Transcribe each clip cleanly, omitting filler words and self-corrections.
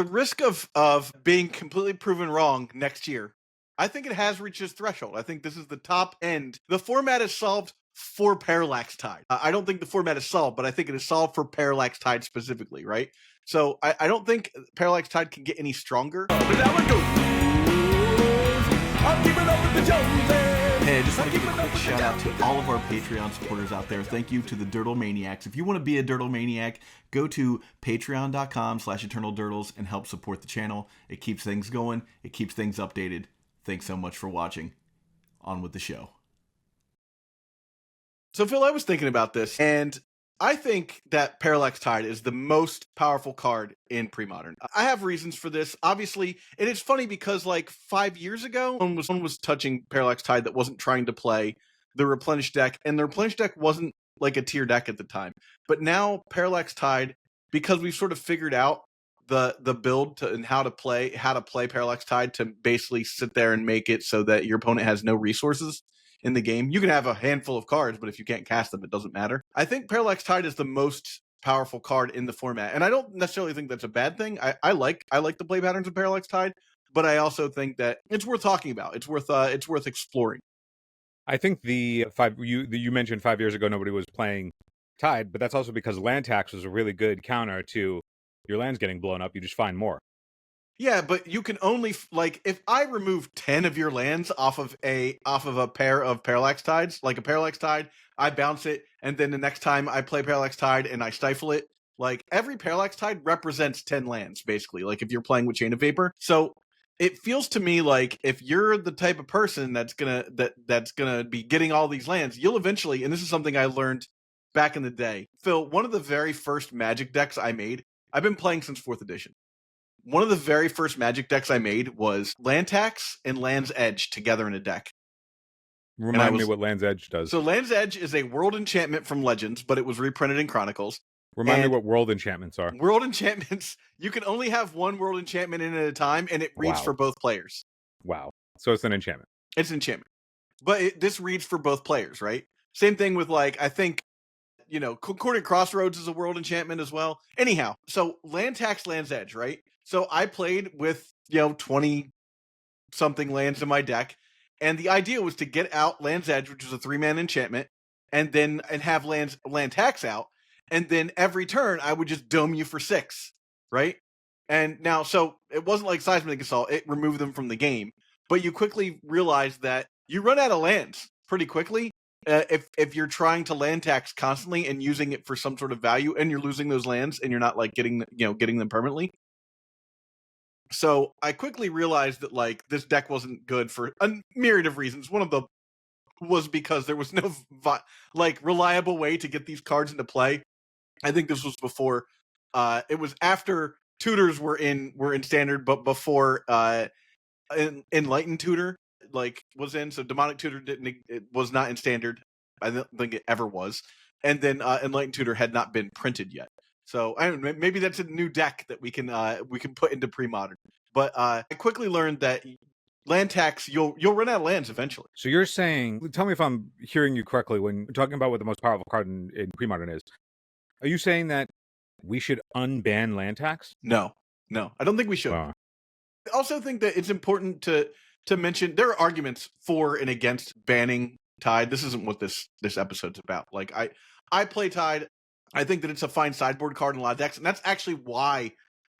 the risk of being completely proven wrong next year, I think it has reached its threshold. I think this is the top end. The format is solved for Parallax Tide. I don't think the format is solved, but I think it is solved for Parallax Tide specifically, right? So I don't think Parallax Tide can get any stronger. But now it goes. I'm keeping up with the Joneses. Hey, I just want to give a quick shout out to all of our Patreon supporters out there. Thank you to the Dirtle Maniacs. If you want to be a Dirtle Maniac, go to patreon.com/eternaldurtles and help support the channel. It keeps things going. It keeps things updated. Thanks so much for watching. On with the show. So, Phil, I was thinking about this, and I think that Parallax Tide is the most powerful card in Premodern. I have reasons for this, obviously, and it's funny because like 5 years ago, someone was touching Parallax Tide that wasn't trying to play the Replenish deck, and the Replenish deck wasn't like a tier deck at the time. But now Parallax Tide, because we've sort of figured out the build and how to play Parallax Tide to basically sit there and make it so that your opponent has no resources in the game. You can have a handful of cards, but if you can't cast them, it doesn't matter. I think Parallax Tide is the most powerful card in the format, and I don't necessarily think that's a bad thing. I like the play patterns of Parallax Tide, but I also think that it's worth talking about. It's worth exploring. I think you mentioned 5 years ago nobody was playing Tide, but that's also because land tax was a really good counter to your lands getting blown up. You just find more. Yeah, but you can only if I remove 10 of your lands off of a pair of Parallax Tides, like a Parallax Tide, I bounce it, and then the next time I play Parallax Tide and I stifle it, like every Parallax Tide represents 10 lands, basically, like if you're playing with Chain of Vapor. So it feels to me like if you're the type of person that's gonna be getting all these lands, you'll eventually, and this is something I learned back in the day. Phil, one of the very first Magic decks I made, I've been playing since 4th edition. One of the very first Magic decks I made was Land Tax and Land's Edge together in a deck. Remind me what Land's Edge does. So Land's Edge is a world enchantment from Legends, but it was reprinted in Chronicles. Remind me what world enchantments are. World enchantments, you can only have one world enchantment in at a time, and it reads for both players. Wow. So it's an enchantment. It's an enchantment. But this reads for both players, right? Same thing with, like, I think, Concordant Crossroads is a world enchantment as well. Anyhow, so Land Tax, Land's Edge, right? So I played with, 20-something lands in my deck, and the idea was to get out Land's Edge, which was a 3-mana enchantment, and have Land Tax out, and then every turn I would just dome you for 6, right? And now, so it wasn't like Seismic Assault, it removed them from the game, but you quickly realize that you run out of lands pretty quickly if you're trying to land tax constantly and using it for some sort of value, and you're losing those lands and you're not like getting them permanently. So I quickly realized that like this deck wasn't good for a myriad of reasons. One of them was because there was no reliable way to get these cards into play. I think this was before it was after tutors were in standard, but before Enlightened Tutor was in. So Demonic Tutor was not in standard. I don't think it ever was. And then Enlightened Tutor had not been printed yet. So I don't know, maybe that's a new deck that we can put into Premodern. But I quickly learned that land tax, you'll run out of lands eventually. So you're saying, tell me if I'm hearing you correctly when talking about what the most powerful card in Premodern is. Are you saying that we should unban land tax? No, I don't think we should. I also think that it's important to mention there are arguments for and against banning Tide. This isn't what this episode's about. Like I play Tide. I think that it's a fine sideboard card in a lot of decks, and that's actually why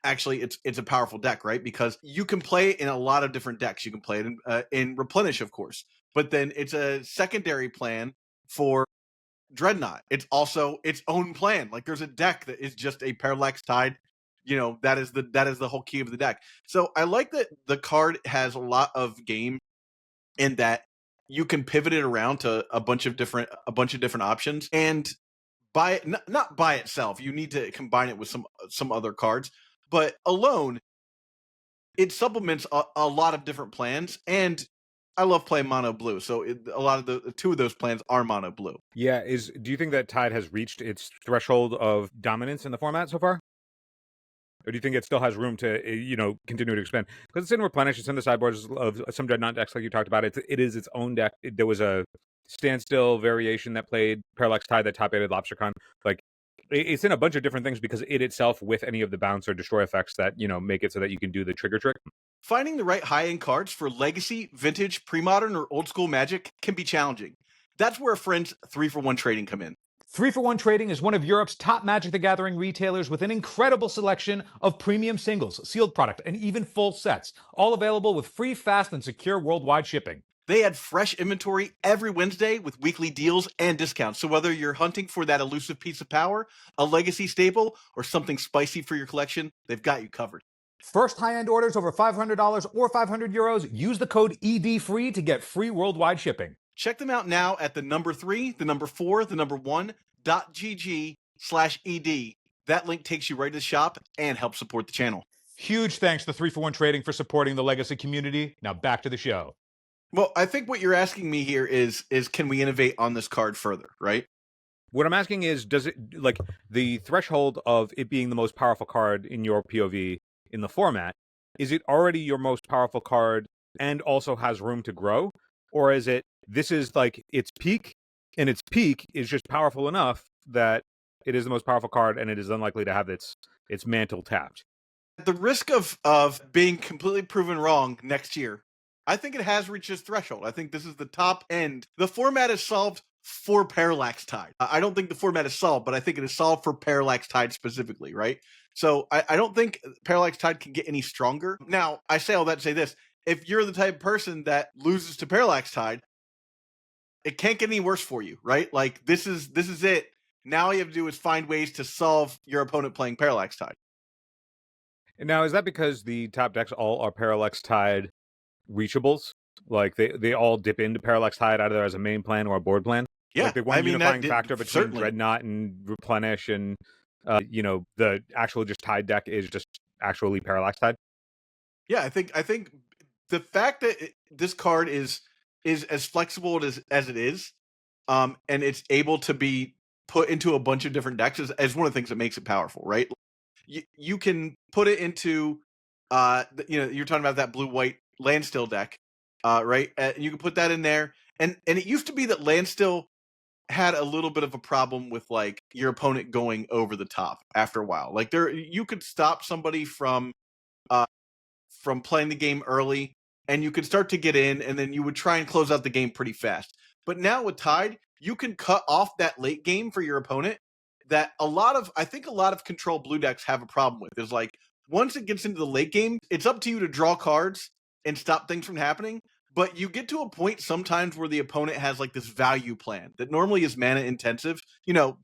it's a powerful deck, right? Because you can play it in a lot of different decks. You can play it in Replenish, of course, but then it's a secondary plan for Dreadnought. It's also its own plan. Like there's a deck that is just a Parallax Tide. That is the whole key of the deck. So I like that the card has a lot of game in that you can pivot it around to a bunch of different options, and not by itself. You need to combine it with some other cards, but alone, it supplements a lot of different plans. And I love playing mono blue, so a lot of the two of those plans are mono blue. Yeah, do you think that Tide has reached its threshold of dominance in the format so far? Or do you think it still has room to, continue to expand? Because it's in Replenish, it's in the sideboards of some Dreadnought decks, like you talked about. It is its own deck. There was a standstill variation that played Parallax Tide that top-aided Lobstercon. Like, It's in a bunch of different things because it itself, with any of the bounce or destroy effects that, make it so that you can do the trigger trick. Finding the right high-end cards for legacy, vintage, pre-modern, or old-school Magic can be challenging. That's where friends 3-for-1 trading come in. 3-for-1 Trading is one of Europe's top Magic the Gathering retailers with an incredible selection of premium singles, sealed product, and even full sets, all available with free, fast, and secure worldwide shipping. They add fresh inventory every Wednesday with weekly deals and discounts. So whether you're hunting for that elusive piece of power, a legacy staple, or something spicy for your collection, they've got you covered. First high-end orders over $500 or 500 euros, use the code EDFREE to get free worldwide shipping. Check them out now at the number 3, the number 4, the number 1.gg/ED. That link takes you right to the shop and helps support the channel. Huge thanks to 3-for-1 Trading for supporting the Legacy community. Now back to the show. Well, I think what you're asking me here is can we innovate on this card further, right? What I'm asking is, does it, like, the threshold of it being the most powerful card in your POV in the format, is it already your most powerful card and also has room to grow? Or is it, this is like its peak, and its peak is just powerful enough that it is the most powerful card and it is unlikely to have its mantle tapped? At the risk of being completely proven wrong next year, I think it has reached its threshold. I think this is the top end. The format is solved for Parallax Tide. I don't think the format is solved, but I think it is solved for Parallax Tide specifically, right? So I don't think Parallax Tide can get any stronger. Now, I say all that to say this. If you're the type of person that loses to Parallax Tide, it can't get any worse for you, right? Like, this is it. Now all you have to do is find ways to solve your opponent playing Parallax Tide. Now, is that because the top decks all are Parallax Tide reachables? Like, they all dip into Parallax Tide either as a main plan or a board plan? Yeah, like the one unifying factor between certainly. Dreadnought and Replenish and the actual just Tide deck is just actually Parallax Tide. Yeah, I think the fact that this card is as flexible as it is, and it's able to be put into a bunch of different decks is one of the things that makes it powerful, right? You can put it into you're talking about that blue-white Landstill deck, right? You can put that in there, and it used to be that Landstill had a little bit of a problem with like your opponent going over the top after a while. Like you could stop somebody from playing the game early, and you could start to get in, and then you would try and close out the game pretty fast. But now with Tide, you can cut off that late game for your opponent. That I think a lot of control blue decks have a problem with is like once it gets into the late game, it's up to you to draw cards and stop things from happening. But you get to a point sometimes where the opponent has like this value plan that normally is mana intensive.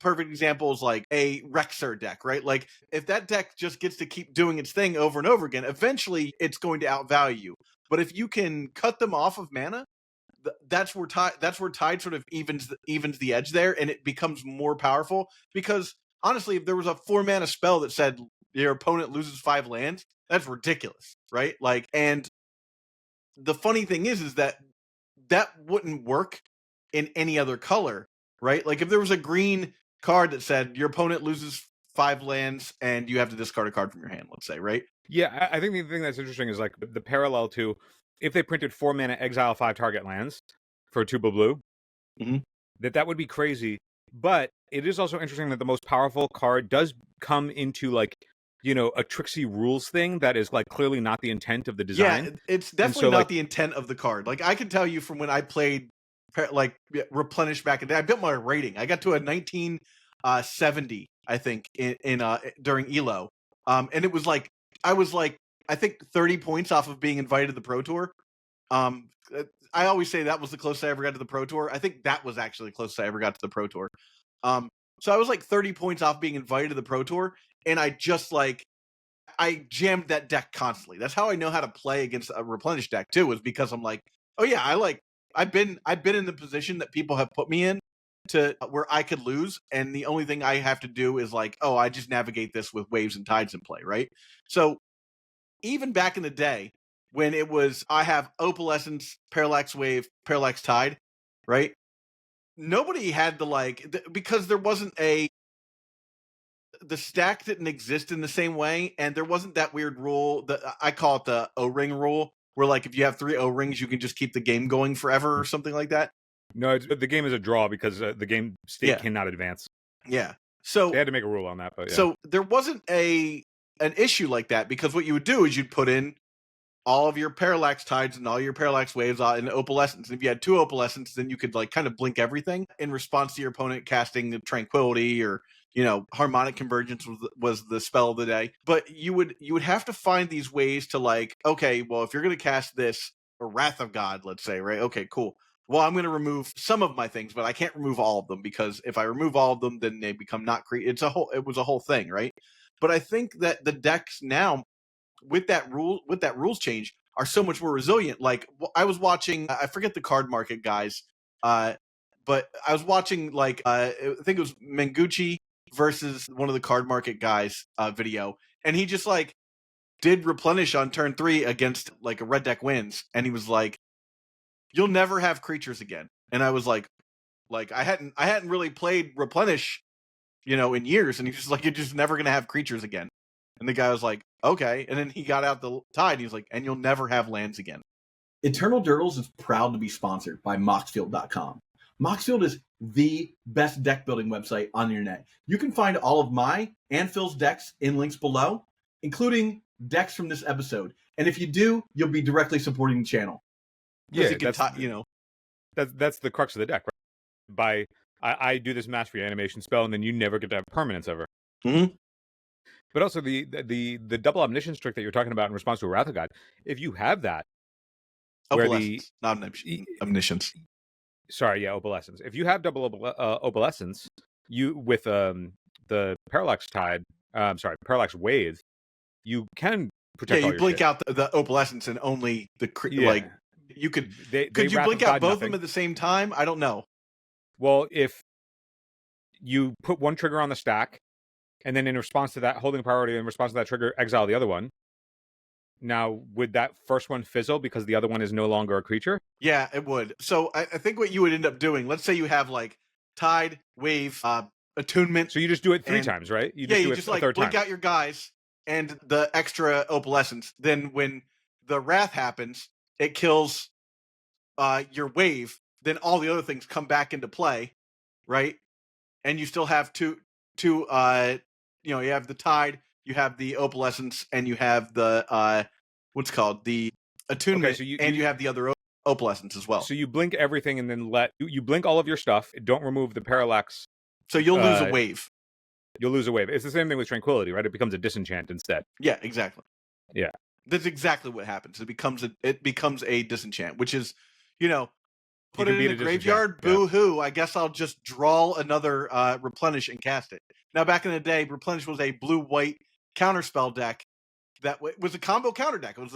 Perfect example is like a Rexer deck, right? Like if that deck just gets to keep doing its thing over and over again, eventually it's going to outvalue you. But if you can cut them off of mana, that's where Tide sort of evens the edge there, and it becomes more powerful. Because honestly, if there was a 4-mana spell that said your opponent loses 5 lands, that's ridiculous, right? Like, and the funny thing is that wouldn't work in any other color, right? Like if there was a green card that said your opponent loses 5 lands and you have to discard a card from your hand, let's say, right? Yeah, I think the thing that's interesting is like the parallel to if they printed 4 mana exile 5 target lands for 2 blue, that would be crazy. But it is also interesting that the most powerful card does come into like a tricksy rules thing that is like clearly not the intent of the design. Yeah, it's definitely not the intent of the card. Like I can tell you from when I played like Replenish back in the day, I built my rating. I got to a 1970, I think, in during ELO. And it was like I was like I think 30 points off of being invited to the Pro Tour. I always say that was the closest I ever got to the Pro Tour. I think that was actually the closest I ever got to the Pro Tour. So I was like 30 points off being invited to the Pro Tour, and I jammed that deck constantly. That's how I know how to play against a Replenish deck too, is because I'm like, oh yeah, I've been in the position that people have put me in to where I could lose, and the only thing I have to do is like, oh, I just navigate this with waves and tides in play, right? So even back in the day when it was I have Opalescence, Parallax Wave, Parallax Tide, right? Nobody had because there wasn't the stack didn't exist in the same way, and there wasn't that weird rule that I call it the O-ring rule, where like if you have 3 O-rings, you can just keep the game going forever or something like that. No, the game is a draw because the game state cannot advance. Yeah. So They had to make a rule on that, but yeah. So there wasn't an issue like that, because what you would do is you'd put in all of your Parallax Tides and all your Parallax Waves in Opalescence. And if you had 2 Opalescence, then you could like kind of blink everything in response to your opponent casting Tranquility, or Harmonic Convergence was the spell of the day. But you would have to find these ways to like, okay, well, if you're going to cast this, or Wrath of God, let's say, right? Okay, cool. Well, I'm going to remove some of my things, but I can't remove all of them, because if I remove all of them, then they become not it was a whole thing, right? But I think that the decks now, with that rules change, are so much more resilient. Like, I was watching, I forget the card market guys, but I was watching like I think it was Mengucci versus one of the card market guys video, and he just like did replenish on turn 3 against like a red deck wins, and he was like, "You'll never have creatures again." And I was like I hadn't really played replenish, in years, and he's just like, "You're just never gonna have creatures again." And the guy was like, "Okay." And then he got out the Tide, and he was like, "And you'll never have lands again." Eternal Durdles is proud to be sponsored by Moxfield.com. Moxfield is the best deck building website on the internet. You can find all of my and Phil's decks in links below, including decks from this episode. And if you do, you'll be directly supporting the channel. Yeah, that's the crux of the deck, right? I do this mastery animation spell, and then you never get to have permanence ever. Mm-hmm. But also the double omniscience trick that you're talking about in response to a Wrath of God, if you have that, Opalescence, not omniscience. Sorry, yeah, opalescence. If you have double opalescence, you with the Parallax Tide, Parallax Wave, you can protect. Yeah, you blink out the opalescence, and only the like you could. Could you blink out both of them at the same time? I don't know. Well, if you put one trigger on the stack, and then in response to that, holding priority in response to that trigger, exile the other one. Now, would that first one fizzle because the other one is no longer a creature? Yeah, it would. So I think what you would end up doing, let's say you have like Tide, Wave, Attunement. So you just do it 3 times, right? You just like blink out your guys and the extra opalescence. Then when the Wrath happens, it kills your Wave. Then all the other things come back into play, right? And you still have two. You have the Tide, you have the opalescence, and you have the what's called the Attunement, so you have the other opalescence as well. So you blink everything, and then you blink all of your stuff. Don't remove the parallax. So you'll lose a wave. You'll lose a wave. It's the same thing with Tranquility, right? It becomes a disenchant instead. Yeah, exactly. Yeah, that's exactly what happens. It becomes a disenchant, which is, put it in the graveyard. Boo hoo! I guess I'll just draw another replenish and cast it. Now, back in the day, replenish was a blue-white counterspell deck that was a combo counter deck. It was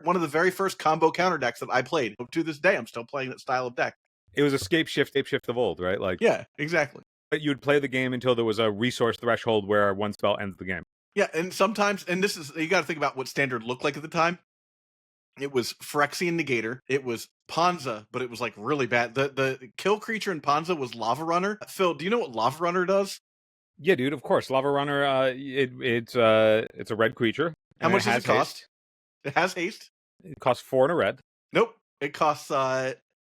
one of the very first combo counter decks that I played. To this day, I'm still playing that style of deck. It was a scape shift of old, right? Like, yeah, exactly. But you'd play the game until there was a resource threshold where one spell ends the game. Yeah, and sometimes, and this is, you got to think about what standard looked like at the time. It was Phyrexian Negator. It was Ponza, but it was like really bad. The kill creature in Ponza was Lava Runner. Phil, do you know what Lava Runner does? Yeah, dude, of course. Lava Runner, it's a red creature. How much does it cost? It has haste. It costs 4 and a red. Nope. It costs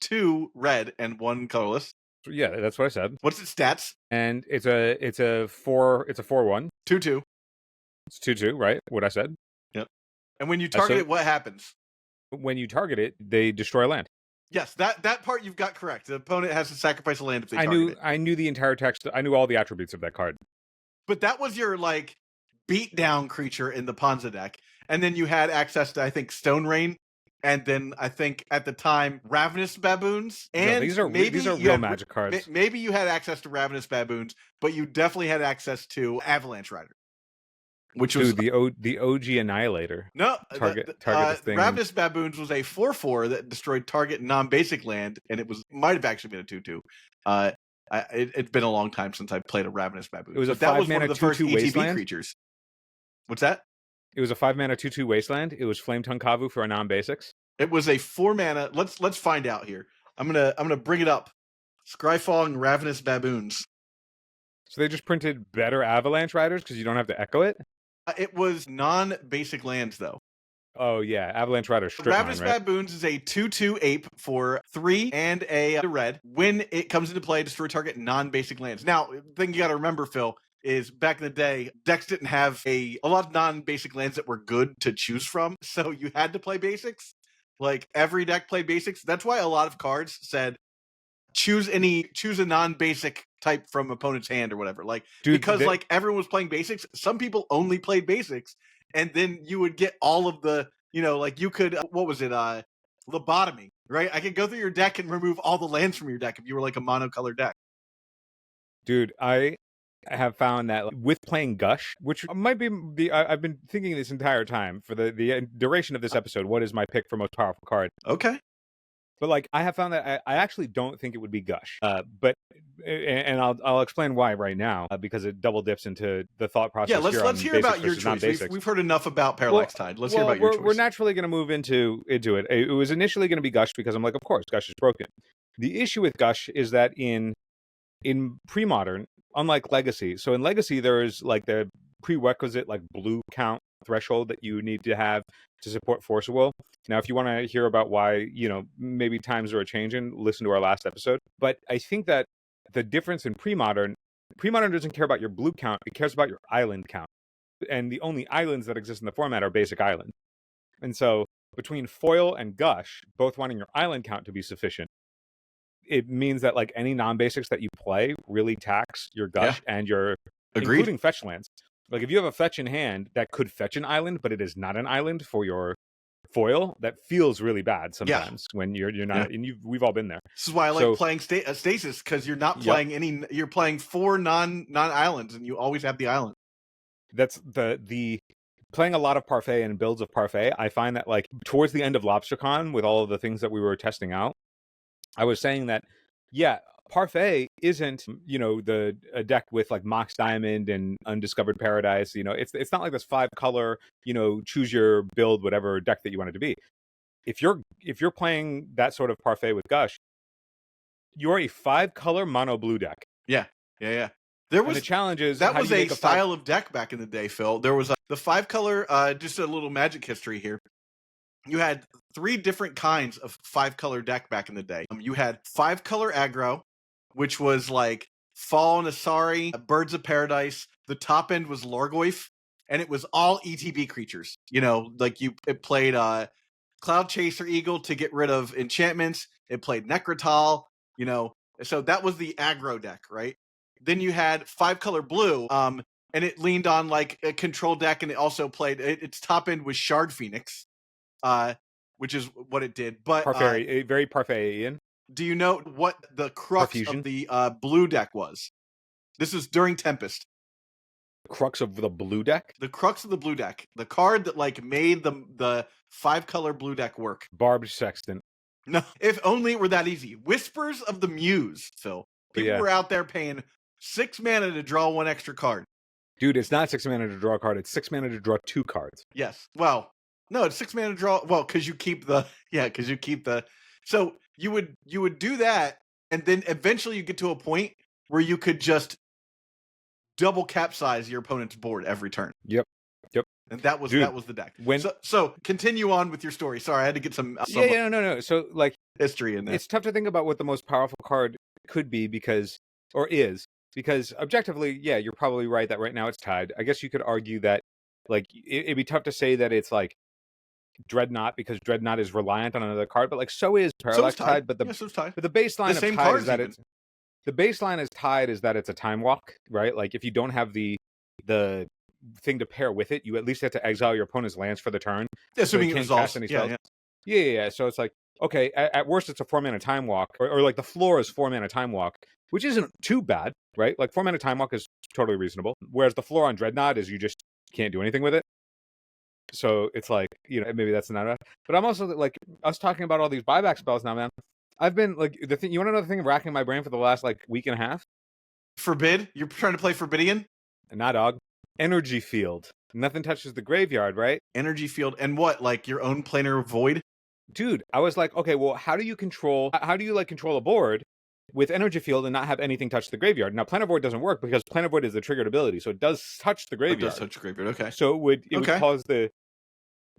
2 red and 1 colorless. Yeah, that's what I said. What's its stats? And it's a 4/1. 2/2. It's 2/2, right? What I said. Yep. And when you target it, what happens? When you target it, they destroy land. Yes, that part you've got correct. The opponent has to sacrifice a land if they target it. I knew the entire text. I knew all the attributes of that card. But that was your like beat down creature in the Ponza deck, and then you had access to, I think, Stone Rain, and then I think at the time Ravenous Baboons. And these are real Magic cards. Maybe you had access to Ravenous Baboons, but you definitely had access to Avalanche Rider, which was the OG Annihilator. No, target this thing. Ravenous Baboons was a 4/4 that destroyed target non-basic land, and it might have actually been a 2/2. It's been a long time since I played a Ravenous Baboon. It was that was one of the first ETB creatures. What's that? It was a 5-mana 2/2 Wasteland. It was Flame Tongue Kavu for a non-basics. It was a 4-mana. Let's find out here. I'm gonna bring it up. Scryfall Ravenous Baboons. So they just printed better Avalanche Riders because you don't have to echo it. It was non-basic lands though. Oh yeah, Avalanche Rider strip mine, Ravenous right? Baboons is a 2/2 ape for 3 and a red. When it comes into play, destroy target non-basic lands. Now, the thing you got to remember, Phil, is back in the day, decks didn't have a lot of non-basic lands that were good to choose from, so you had to play basics. Like every deck played basics. That's why a lot of cards said choose a non-basic type from opponent's hand or whatever. Like Dude, because like everyone was playing basics, some people only played basics, and then you would get all of the, like you could what was it, lobotomy, right? I could go through your deck and remove all the lands from your deck if you were like a monocolored deck. Dude, I have found that with playing Gush, which might be I've been thinking this entire time for the duration of this episode, what is my pick for most powerful card? Okay. But like I have found that I actually don't think it would be Gush. But I'll explain why right now, because it double dips into the thought process. Yeah, let's hear about your choice. We've heard enough about Parallax Tide. Let's hear about your choice. We're naturally going to move into it. It was initially going to be Gush because I'm like, of course, Gush is broken. The issue with Gush is that in Premodern, unlike Legacy, so in Legacy there is like the prerequisite like blue count threshold that you need to have to support Force of Will. Now, if you want to hear about why, maybe times are changing, listen to our last episode. But I think that the difference in Premodern doesn't care about your blue count, it cares about your island count. And the only islands that exist in the format are basic islands. And so between Foil and Gush, both wanting your island count to be sufficient, it means that like any non-basics that you play really tax your Gush and your, including fetch lands. Like if you have a fetch in hand that could fetch an island, but it is not an island for your Foil, that feels really bad sometimes when you're not, and we've all been there. This is why I like playing Stasis, because you're not playing you're playing 4 non-islands, and you always have the island. That's the playing a lot of Parfait and builds of Parfait. I find that like towards the end of LobsterCon, with all of the things that we were testing out, I was saying that, Parfait isn't, a deck with like Mox Diamond and Undiscovered Paradise. It's not like this 5-color, choose your build, whatever deck that you want it to be. If you're playing that sort of Parfait with Gush, you're a 5-color mono blue deck. Yeah. There was the challenges. That was a style of deck back in the day, Phil. There was the 5-color. Just a little magic history here. You had 3 different kinds of 5-color deck back in the day. You had 5-color aggro, which was like Fall Nasari, Birds of Paradise. The top end was Lorgoyf, and it was all ETB creatures. Like it played Cloud Chaser Eagle to get rid of enchantments. It played Necrotal, so that was the aggro deck, right? Then you had 5-color blue, and it leaned on like a control deck, and it also played its top end was Shard Phoenix, which is what it did. But Parfait, very Parfait-ian. Do you know what the crux of the blue deck was? This is during Tempest. Crux of the blue deck? The crux of the blue deck. The card that like made the 5-color blue deck work. Barbed Sextant. No, if only it were that easy. Whispers of the Muse, Phil. People were out there paying 6 mana to draw 1 extra card. Dude, it's not 6 mana to draw a card. It's 6 mana to draw 2 cards. Yes. Well, no, it's 6 mana to draw. Well, because you keep the So you would do that, and then eventually you get to a point where you could just double capsize your opponent's board every turn. Yep. And that was the deck. So continue on with your story. Sorry, I had to get some no. So like history in there. It's tough to think about what the most powerful card could be because objectively, you're probably right that right now it's Tide. I guess you could argue that like it'd be tough to say that it's like Dreadnought, because Dreadnought is reliant on another card, but like so is Parallax Tide. But the baseline of Tide is that the baseline is Tide is that it's a time walk, right? Like if you don't have the thing to pair with it, you at least have to exile your opponent's lands for the turn. Assuming it resolves. Yeah. So it's like, okay, at worst it's a 4-mana time walk, or like the floor is 4-mana time walk, which isn't too bad, right? Like 4-mana time walk is totally reasonable. Whereas the floor on Dreadnought is you just can't do anything with it. So it's like, maybe that's not enough. But I'm also like, us talking about all these buyback spells now, man. I've been like, you want to know the thing racking my brain for the last like week and a half? Forbid? You're trying to play Forbidian? Nah, dog. Energy Field. Nothing touches the graveyard, right? Energy Field. And what? Like your own planar void? Dude, I was like, okay, well, how do you control a board with Energy Field and not have anything touch the graveyard? Now, Planar Void doesn't work because Planar Void is a triggered ability, so it does touch the graveyard. It does touch the graveyard, okay. So it would cause the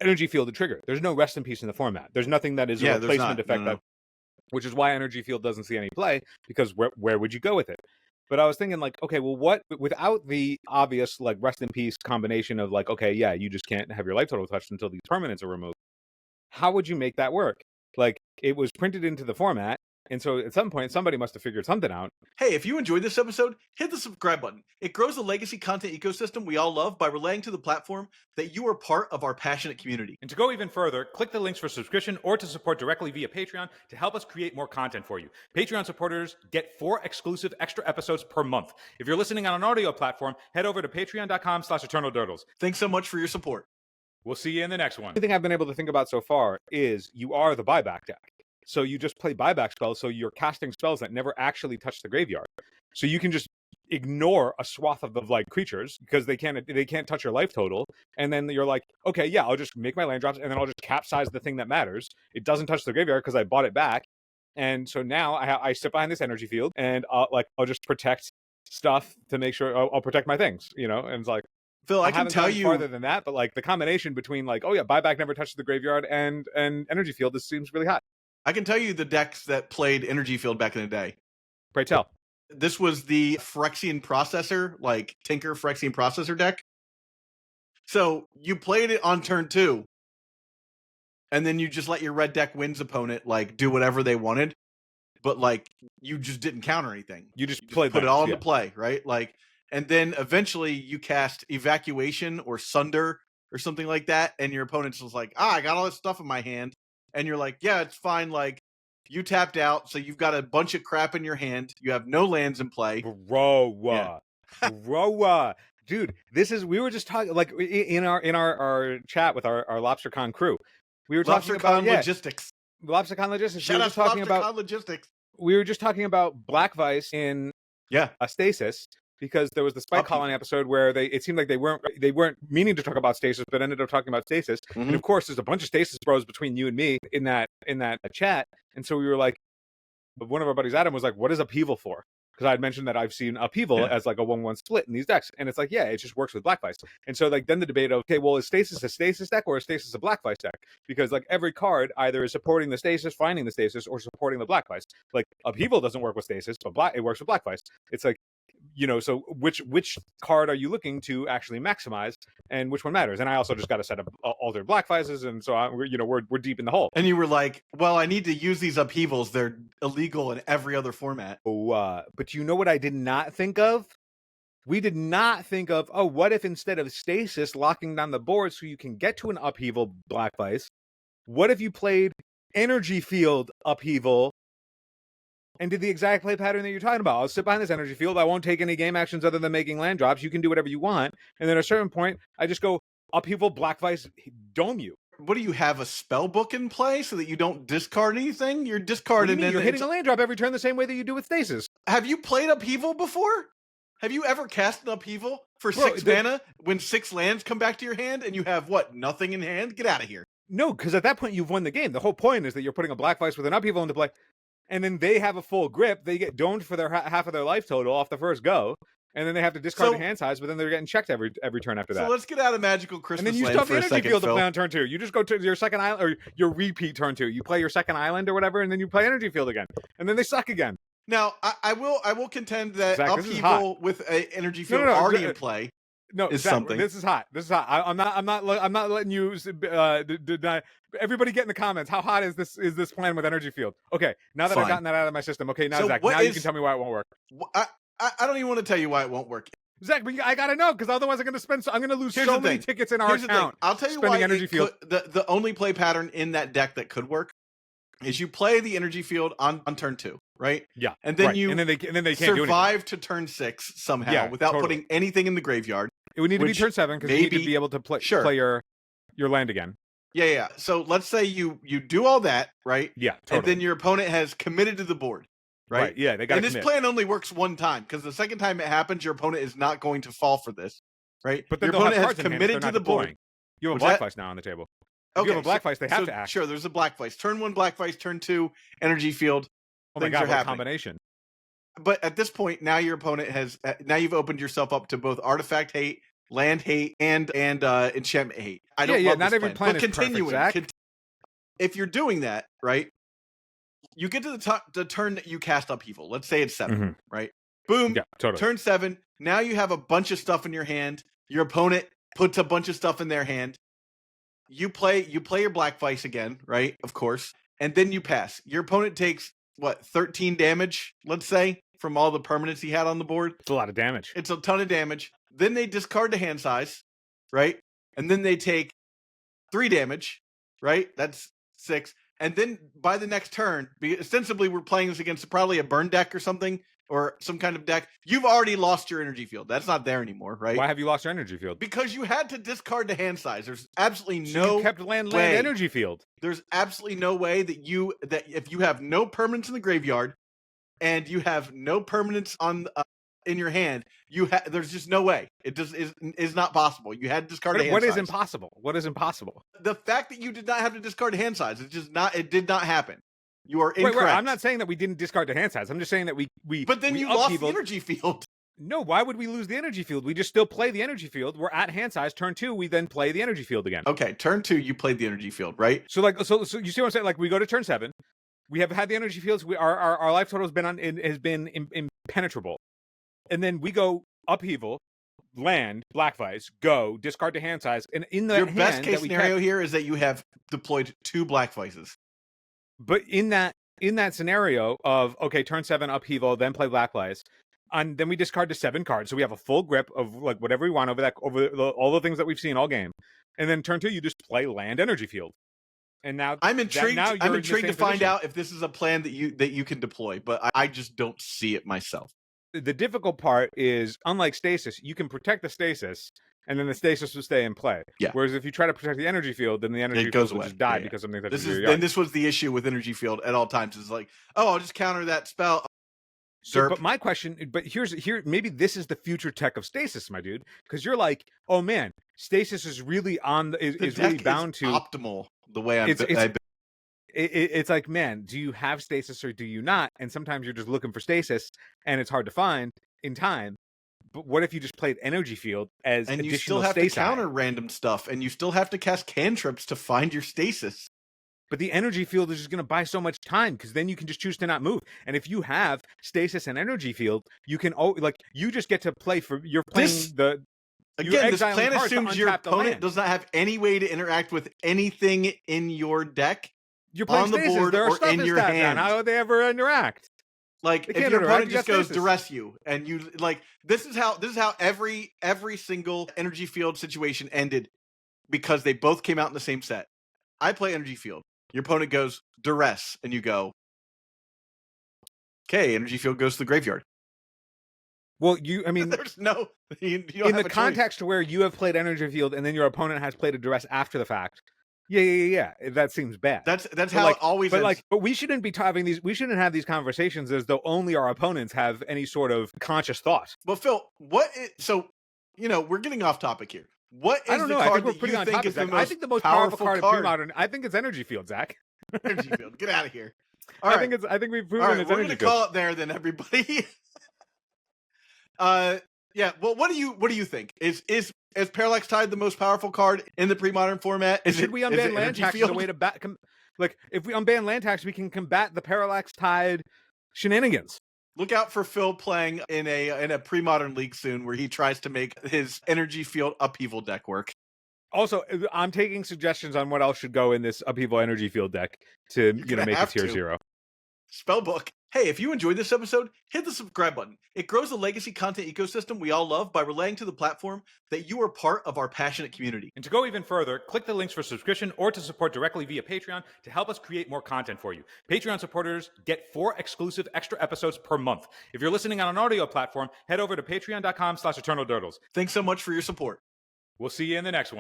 Energy Field to trigger. There's no rest in peace in the format. There's nothing that is a replacement effect, No. which is why Energy Field doesn't see any play, because where would you go with it? But I was thinking, like, okay, well, what, without the obvious, like, rest in peace combination of, like, okay, yeah, you just can't have your life total touched until these permanents are removed. How would you make that work? Like, it was printed into the format, and so at some point, somebody must have figured something out. Hey, if you enjoyed this episode, hit the subscribe button. It grows the legacy content ecosystem we all love by relaying to the platform that you are part of our passionate community. And to go even further, click the links for subscription or to support directly via Patreon to help us create more content for you. Patreon supporters get 4 exclusive extra episodes per month. If you're listening on an audio platform, head over to patreon.com/eternaldurdles. Thanks so much for your support. We'll see you in the next one. The thing I've been able to think about so far is you are the buyback deck. So you just play buyback spells, so you're casting spells that never actually touch the graveyard. So you can just ignore a swath of like creatures because they can't touch your life total, and then you're like, okay, yeah, I'll just make my land drops, and then I'll just capsize the thing that matters. It doesn't touch the graveyard because I bought it back, and so now I sit behind this energy field, and I'll just protect stuff to make sure I'll protect my things, and it's like, Phil, I can tell you farther than that, but like the combination between like, oh yeah, buyback never touches the graveyard and energy field, this seems really hot. I can tell you the decks that played Energy Field back in the day. Pray tell. This was the Phyrexian Processor, like Tinker Phyrexian Processor deck. So you played it on turn 2, and then you just let your red deck wins opponent like do whatever they wanted, but like you just didn't counter anything. You just put it all into play, right? Like, and then eventually you cast Evacuation or Sunder or something like that, and your opponent's just like, I got all this stuff in my hand. And you're like, yeah, it's fine. Like, you tapped out, so you've got a bunch of crap in your hand. You have no lands in play. Bro, dude, we were just talking, like, in our chat with our LobsterCon crew. We were talking about logistics. LobsterCon logistics. Shout out to LobsterCon logistics. We were just talking about Black Vice in a Stasis. Because there was the Spike Colony episode where it seemed like they weren't meaning to talk about Stasis, but ended up talking about Stasis. Mm-hmm. And of course, there's a bunch of Stasis bros between you and me in that chat. And so we were like, one of our buddies, Adam, was like, "What is Upheaval for?" Because I had mentioned that I've seen Upheaval as like a 1/1 split in these decks, and it's like, yeah, it just works with Black Vice. And so like then the debate of, okay, well, is Stasis a Stasis deck or is Stasis a Black Vice deck? Because like every card either is supporting the Stasis, finding the Stasis, or supporting the Black Vice. Like Upheaval doesn't work with Stasis, but it works with Black Vice. It's like, so which card are you looking to actually maximize, and which one matters? And I also just got a set of altered Black Vices, and so we're deep in the hole. And you were like, well, I need to use these upheavals. They're illegal in every other format. Oh, but you know what I did not think of? We did not think of, what if instead of Stasis locking down the board so you can get to an upheaval Black Vice, what if you played Energy Field Upheaval and did the exact play pattern that you're talking about? I'll sit behind this energy field. I won't take any game actions other than making land drops. You can do whatever you want. And then at a certain point, I just go Upheaval, Black Vice, dome you. What do you have, a spell book in play so that you don't discard anything? You're discarding. You're hitting a land drop every turn the same way that you do with Stasis. Have you played Upheaval before? Have you ever cast an Upheaval for 6 mana when 6 lands come back to your hand and you have nothing in hand? Get out of here. No, because at that point you've won the game. The whole point is that you're putting a Black Vice with an Upheaval into play. And then they have a full grip. They get domed for their half of their life total off the first go, and then they have to discard the hand size. But then they're getting checked every turn after that. So let's get out of Magical Christmas and then you Land stop for the a energy second, field to Phil. play on turn 2. You just go to your second island or your repeat turn 2. You play your second island or whatever, and then you play energy field again, and then they suck again. Now I will contend that Zach, Upheaval with an energy field already in play. No, is Zach, something. This is hot. I'm not letting you deny. Everybody get in the comments. How hot is this plan with energy field? Okay, now that I've gotten that out of my system. Okay, now Zach, you can tell me why it won't work. I don't even want to tell you why it won't work. Zach, but I gotta know, because otherwise I'm gonna lose so many tickets in our account. I'll tell you why energy field. The only play pattern in that deck that could work is you play the energy field on turn 2, right? Yeah, and then they can't survive to turn 6 somehow without putting anything in the graveyard. It would need to be turn 7 because you need to be able to play your land again. Yeah. So let's say you do all that, right? Yeah, totally. And then your opponent has committed to the board, right? Yeah, they got to commit. And this plan only works one time, because the second time it happens, your opponent is not going to fall for this, right? But then your opponent has committed to the board. You have a Black Vice now on the table. If you have a Black Vice, they have to act. Sure, there's a Black Vice. Turn 1 Black Vice, turn 2 energy field. Oh my God, what a combination. But at this point, now your opponent has, now you've opened yourself up to both Artifact Hate land hate and enchantment hate. I don't love not this every plan but is perfect, Zach. If you're doing that, right, you get to the turn that you cast Upheaval. Let's say it's 7, right? Boom. Yeah, totally. Turn 7. Now you have a bunch of stuff in your hand. Your opponent puts a bunch of stuff in their hand. You play your Black Vice again, right? Of course. And then you pass. Your opponent takes, 13 damage, let's say, from all the permanents he had on the board. It's a lot of damage. It's a ton of damage. Then they discard the hand size, right? And then they take 3 damage, right? That's 6. And then by the next turn, ostensibly we're playing this against probably a burn deck or something, or some kind of deck. You've already lost your energy field. That's not there anymore, right? Why have you lost your energy field? Because you had to discard the hand size. There's absolutely So you kept land energy field. There's absolutely no way that if you have no permanents in the graveyard and you have no permanents on in your hand, there's just no way. It just is not possible. You had to discard the hand size. What is impossible? What is impossible? The fact that you did not have to discard the hand size, it did not happen. You are incorrect. Wait, I'm not saying that we didn't discard the hand size. I'm just saying that we But then you lost the energy field. No, why would we lose the energy field? We just still play the energy field. We're at hand size. Turn 2, we then play the energy field again. Okay, turn 2, you played the energy field, right? So you see what I'm saying? Like, we go to turn 7. We have had the energy fields. Our life total has been impenetrable. And then we go Upheaval, land, Black Vice, go, discard to hand size. And in the your best case scenario here is that you have deployed 2 Black Vices. But in that scenario of, okay, turn 7 Upheaval, then play Black Vice, and then we discard to 7 cards, so we have a full grip of like whatever we want over all the things that we've seen all game. And then turn 2, you just play land energy field. And now I'm intrigued. I'm intrigued to find out if this is a plan that you can deploy, but I just don't see it myself. The difficult part is, unlike stasis, you can protect the stasis, and then the stasis will stay in play. Yeah. Whereas if you try to protect the energy field, then the energy field will just die because something that's this was the issue with energy field at all times. Is like, oh, I'll just counter that spell. So, but my question, maybe this is the future tech of stasis, my dude, because you're like, oh man, stasis is really is really bound to optimal the way it's like, man, do you have stasis or do you not? And sometimes you're just looking for stasis, and it's hard to find in time. But what if you just played energy field as and additional you still have stasis? To counter random stuff, and you still have to cast cantrips to find your stasis. But the energy field is just going to buy so much time, because then you can just choose to not move. And if you have stasis and energy field, you can you just get to play this plan assumes your opponent does not have any way to interact with anything in your deck. You're playing on the stasis. board or in your hand. How would they ever interact? Like, if your opponent just goes duress you, and you this is how every single energy field situation ended, because they both came out in the same set. I play energy field. Your opponent goes duress, and you go, okay, energy field goes to the graveyard. Well, there's no in the context where you have played energy field and then your opponent has played a duress after the fact. Yeah. That seems bad. That's how it always ends. But we shouldn't be having these. We shouldn't have these conversations as though only our opponents have any sort of conscious thought. Well, Phil, we're getting off topic here. What is the card that you think is the most I think the most powerful card in Premodern, I think it's energy field, Zach. Energy field. Get out of here. I think we've proven it's energy field. We're going to call it there then, everybody. Yeah. Well, what do you think? Is Parallax Tide the most powerful card in the Premodern format? Should we unban land tax as a way to if we unban land tax, we can combat the Parallax Tide shenanigans. Look out for Phil playing in a Premodern league soon, where he tries to make his energy field Upheaval deck work. Also, I'm taking suggestions on what else should go in this Upheaval energy field deck to make it tier 0. Spellbook. Hey, if you enjoyed this episode, hit the subscribe button. It grows the legacy content ecosystem we all love by relaying to the platform that you are part of our passionate community. And to go even further, click the links for subscription or to support directly via Patreon to help us create more content for you. Patreon supporters get 4 exclusive extra episodes per month. If you're listening on an audio platform, head over to patreon.com/eternaldurdles. Thanks so much for your support. We'll see you in the next one.